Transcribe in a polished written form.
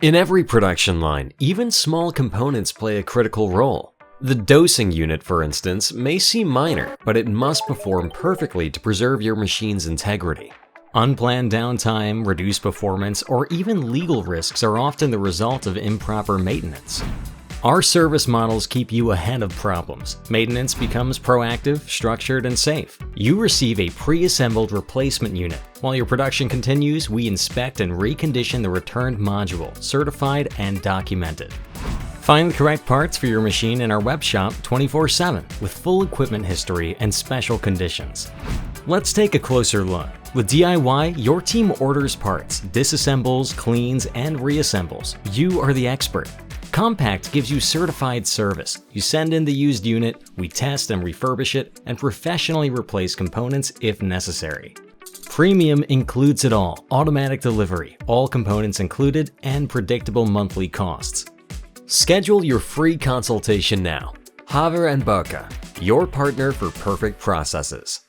In every production line, even small components play a critical role. The dosing unit, for instance, may seem minor, but it must perform perfectly to preserve your machine's integrity. Unplanned downtime, reduced performance, or even legal risks are often the result of improper maintenance. Our service models keep you ahead of problems. Maintenance becomes proactive, structured, and safe. You receive a pre-assembled replacement unit. While your production continues, we inspect and recondition the returned module, certified and documented. Find the correct parts for your machine in our web shop 24/7 with full equipment history and special conditions. Let's take a closer look. With DIY, your team orders parts, disassembles, cleans, and reassembles. You are the expert. Compact gives you certified service. You send in the used unit, we test and refurbish it, and professionally replace components if necessary. Premium includes it all: automatic delivery, all components included, and predictable monthly costs. Schedule your free consultation now. HAVER and BOECKER, your partner for perfect processes.